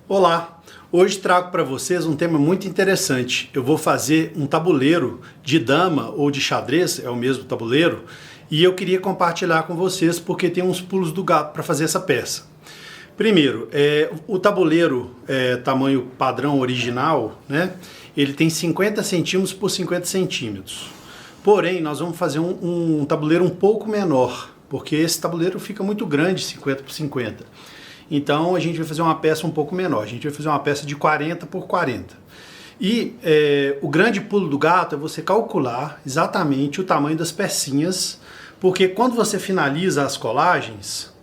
Olá, hoje trago para vocês um tema muito interessante. Eu vou fazer um tabuleiro de dama ou de xadrez, é o mesmo tabuleiro, e eu queria compartilhar com vocês porque tem uns pulos do gato para fazer essa peça. Primeiro, o tabuleiro tamanho padrão original, né? Ele tem 50 centímetros por 50 centímetros. Porém, nós vamos fazer um tabuleiro um pouco menor, porque esse tabuleiro fica muito grande, 50 por 50. Então a gente vai fazer uma peça um pouco menor, a gente vai fazer uma peça de 40 por 40. E o grande pulo do gato é você calcular exatamente o tamanho das pecinhas, porque quando você finaliza as colagens,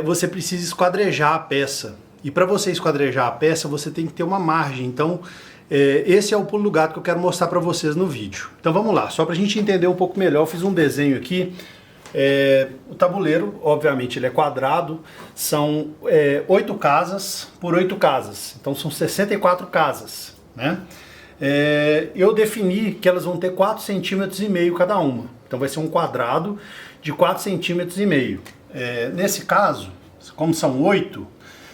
você precisa esquadrejar a peça. E para você esquadrejar a peça, você tem que ter uma margem. Então esse é o pulo do gato que eu quero mostrar para vocês no vídeo. Então vamos lá, só para a gente entender um pouco melhor, eu fiz um desenho aqui. O tabuleiro, obviamente, ele é quadrado, são 8 casas por 8 casas, então são 64 casas, né? Eu defini que elas vão ter 4,5 centímetros cada uma, então vai ser um quadrado de 4,5 centímetros. Nesse caso, como são 8,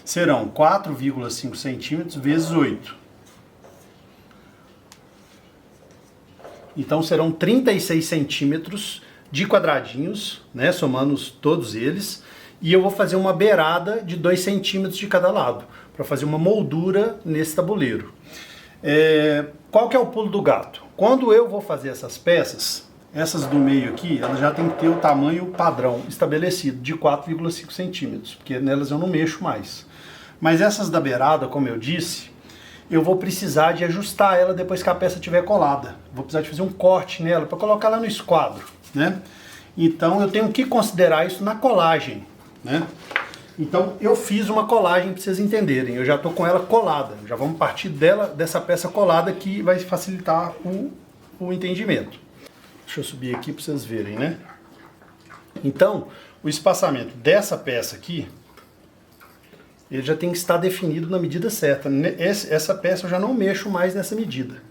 serão 4,5 centímetros vezes 8. Então serão 36 centímetros de quadradinhos, né, somando todos eles, e eu vou fazer uma beirada de 2 centímetros de cada lado, para fazer uma moldura nesse tabuleiro. Qual que é o pulo do gato? Quando eu vou fazer essas peças, essas do meio aqui, elas já tem que ter o tamanho padrão estabelecido, de 4,5 centímetros, porque nelas eu não mexo mais. Mas essas da beirada, como eu disse, eu vou precisar de ajustar ela depois que a peça estiver colada. Vou precisar de fazer um corte nela para colocar ela no esquadro, né? Então eu tenho que considerar isso na colagem, né? Então eu fiz uma colagem para vocês entenderem. Eu já estou com ela colada. Já vamos partir dessa peça colada que vai facilitar o entendimento. Deixa eu subir aqui para vocês verem, né? Então o espaçamento dessa peça aqui, ele já tem que estar definido na medida certa. Essa peça eu já não mexo mais nessa medida.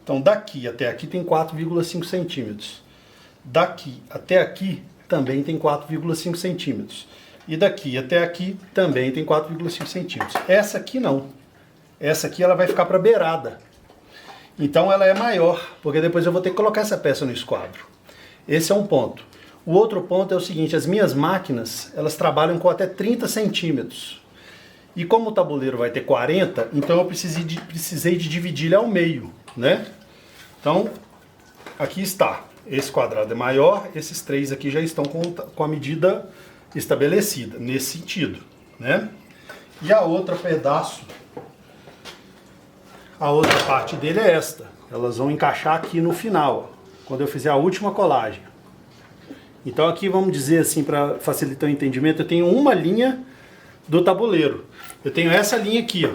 Então daqui até aqui tem 4,5 centímetros. Daqui até aqui também tem 4,5 centímetros. E daqui até aqui também tem 4,5 centímetros. Essa aqui não. Essa aqui ela vai ficar para beirada. Então ela é maior, porque depois eu vou ter que colocar essa peça no esquadro. Esse é um ponto. O outro ponto é o seguinte, as minhas máquinas, elas trabalham com até 30 centímetros. E como o tabuleiro vai ter 40, então eu precisei de dividir ele ao meio, né? Então, aqui está. Esse quadrado é maior, esses três aqui já estão com a medida estabelecida, nesse sentido, né? E a outra pedaço, a outra parte dele é esta. Elas vão encaixar aqui no final, quando eu fizer a última colagem. Então aqui vamos dizer assim, para facilitar o entendimento, eu tenho uma linha do tabuleiro. Eu tenho essa linha aqui, ó.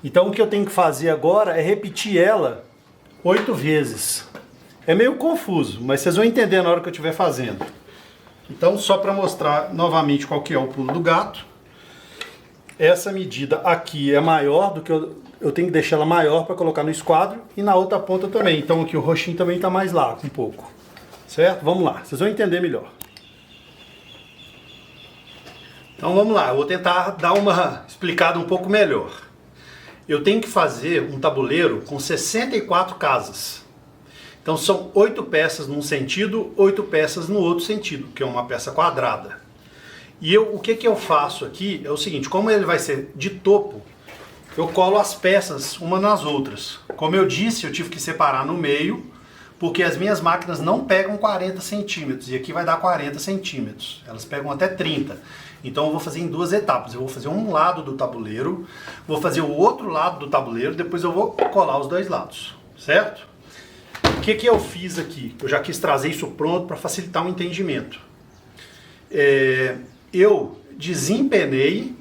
Então o que eu tenho que fazer agora é repetir ela 8 vezes. É meio confuso, mas vocês vão entender na hora que eu estiver fazendo. Então, só para mostrar novamente qual que é o pulo do gato. Essa medida aqui é maior do que eu tenho que deixar ela maior para colocar no esquadro. E na outra ponta também. Então aqui o roxinho também está mais largo um pouco. Certo? Vamos lá, vocês vão entender melhor. Então vamos lá, eu vou tentar dar uma explicada um pouco melhor. Eu tenho que fazer um tabuleiro com 64 casas. Então são 8 peças num sentido, 8 peças no outro sentido, que é uma peça quadrada. E o que eu faço aqui é o seguinte, como ele vai ser de topo, eu colo as peças uma nas outras. Como eu disse, eu tive que separar no meio, porque as minhas máquinas não pegam 40 centímetros, e aqui vai dar 40 centímetros. Elas pegam até 30. Então eu vou fazer em 2 etapas. Eu vou fazer um lado do tabuleiro, vou fazer o outro lado do tabuleiro, depois eu vou colar os 2 lados, certo? O que eu fiz aqui? Eu já quis trazer isso pronto para facilitar o entendimento. Eu desempenei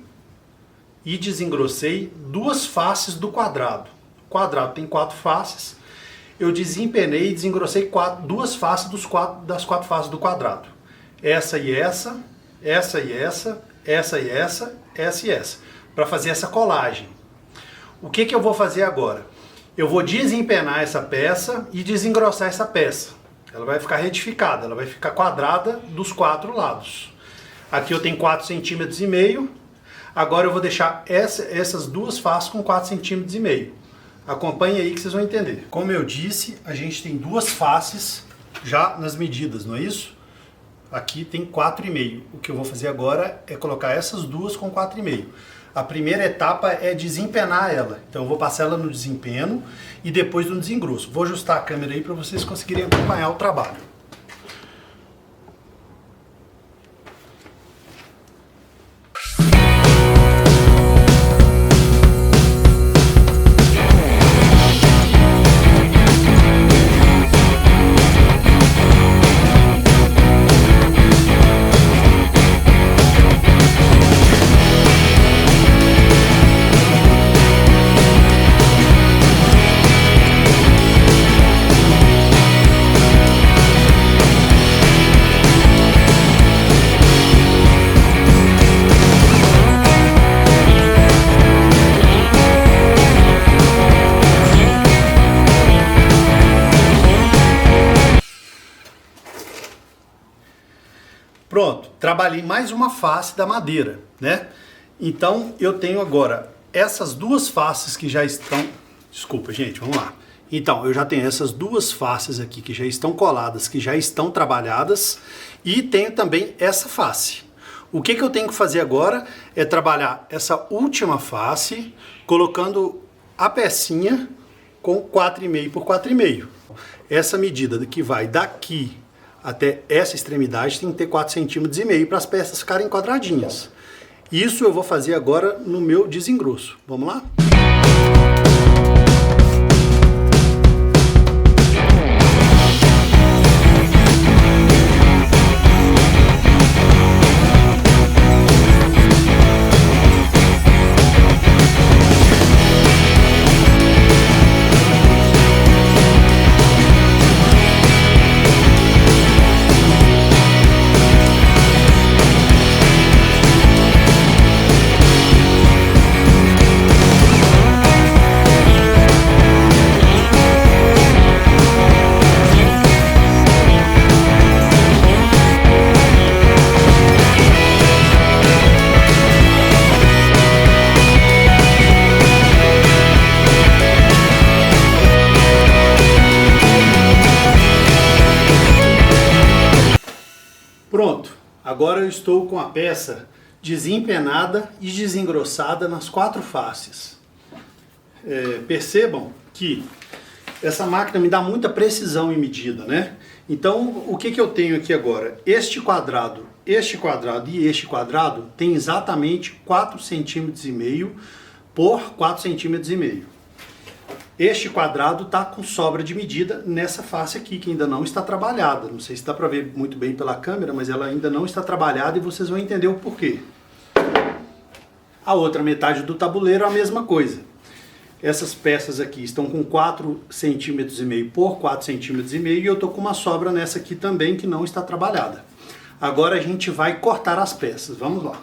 e desengrossei 2 faces do quadrado. O quadrado tem 4 faces. Eu desempenei e desengrossei 2 faces das 4 faces do quadrado. Essa e essa, essa e essa, essa e essa, essa e essa. Para fazer essa colagem. O que eu vou fazer agora? Eu vou desempenar essa peça e desengrossar essa peça. Ela vai ficar retificada, ela vai ficar quadrada dos 4 lados. Aqui eu tenho 4,5 centímetros. Agora eu vou deixar essas duas faces com 4,5 cm. Acompanhe aí que vocês vão entender. Como eu disse, a gente tem duas faces já nas medidas, não é isso? Aqui tem 4,5. O que eu vou fazer agora é colocar essas duas com 4,5. A primeira etapa é desempenar ela. Então eu vou passar ela no desempeno e depois no desengrosso. Vou ajustar a câmera aí para vocês conseguirem acompanhar o trabalho. Pronto, trabalhei mais uma face da madeira, né? Então eu tenho agora essas duas faces que já estão... Desculpa, gente, vamos lá. Então, eu já tenho essas duas faces aqui que já estão coladas, que já estão trabalhadas, e tenho também essa face. O que eu tenho que fazer agora é trabalhar essa última face, colocando a pecinha com 4,5 por 4,5. Essa medida que vai daqui até essa extremidade tem que ter 4,5 cm para as peças ficarem quadradinhas. Isso eu vou fazer agora no meu desengrosso. Vamos lá? Pronto, agora eu estou com a peça desempenada e desengrossada nas quatro faces. Percebam que essa máquina me dá muita precisão em medida, né? Então, o que eu tenho aqui agora? Este quadrado e este quadrado tem exatamente 4,5 cm por 4,5 cm. Este quadrado está com sobra de medida nessa face aqui, que ainda não está trabalhada. Não sei se dá para ver muito bem pela câmera, mas ela ainda não está trabalhada e vocês vão entender o porquê. A outra metade do tabuleiro é a mesma coisa. Essas peças aqui estão com 4,5 cm por 4,5 cm e eu estou com uma sobra nessa aqui também que não está trabalhada. Agora a gente vai cortar as peças. Vamos lá.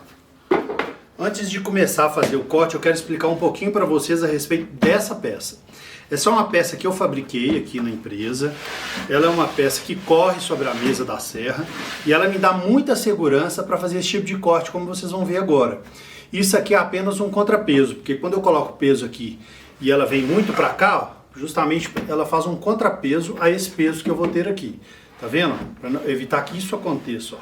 Antes de começar a fazer o corte, eu quero explicar um pouquinho para vocês a respeito dessa peça. Essa é uma peça que eu fabriquei aqui na empresa. Ela é uma peça que corre sobre a mesa da serra e ela me dá muita segurança para fazer esse tipo de corte, como vocês vão ver agora. Isso aqui é apenas um contrapeso, porque quando eu coloco o peso aqui e ela vem muito para cá, ó, justamente ela faz um contrapeso a esse peso que eu vou ter aqui. Tá vendo? Para evitar que isso aconteça, ó.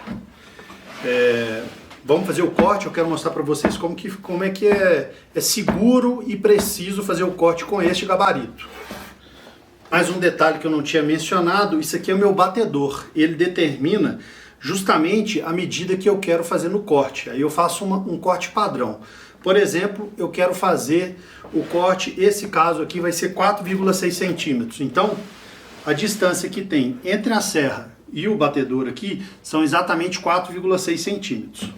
Vamos fazer o corte, eu quero mostrar para vocês como é que é seguro e preciso fazer o corte com este gabarito. Mais um detalhe que eu não tinha mencionado, isso aqui é o meu batedor. Ele determina justamente a medida que eu quero fazer no corte. Aí eu faço um corte padrão. Por exemplo, eu quero fazer o corte, esse caso aqui vai ser 4,6 centímetros. Então, a distância que tem entre a serra e o batedor aqui são exatamente 4,6 centímetros.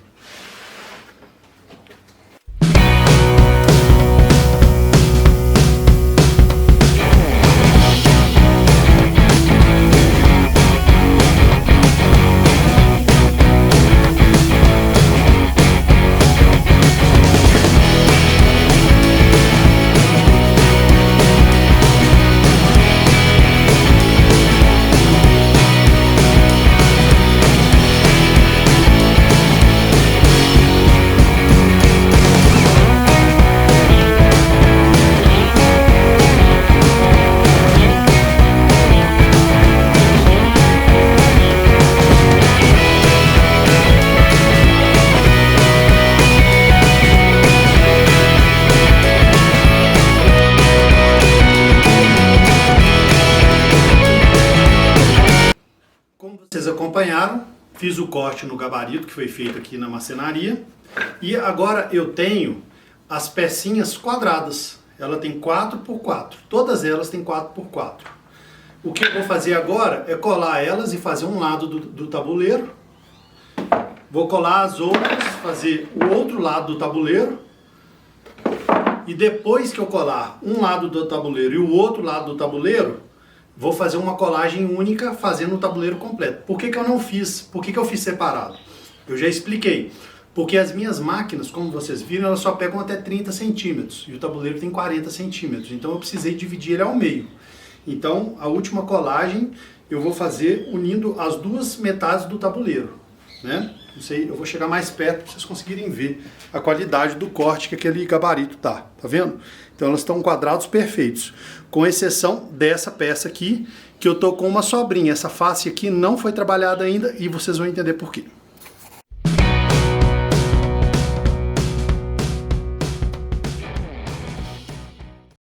acompanharam, fiz o corte no gabarito que foi feito aqui na marcenaria. E agora eu tenho as pecinhas quadradas. Ela tem 4x4. Todas elas têm 4x4. O que eu vou fazer agora é colar elas e fazer um lado do tabuleiro. Vou colar as outras, fazer o outro lado do tabuleiro. E depois que eu colar um lado do tabuleiro e o outro lado do tabuleiro, vou fazer uma colagem única fazendo o tabuleiro completo. Por que que eu não fiz? Por que que eu fiz separado? Eu já expliquei. Porque as minhas máquinas, como vocês viram, elas só pegam até 30 centímetros. E o tabuleiro tem 40 centímetros. Então eu precisei dividir ele ao meio. Então a última colagem eu vou fazer unindo as duas metades do tabuleiro, né? Não sei, eu vou chegar mais perto para vocês conseguirem ver a qualidade do corte que aquele gabarito tá vendo? Então elas estão quadrados perfeitos, com exceção dessa peça aqui, que eu tô com uma sobrinha. Essa face aqui não foi trabalhada ainda e vocês vão entender por quê.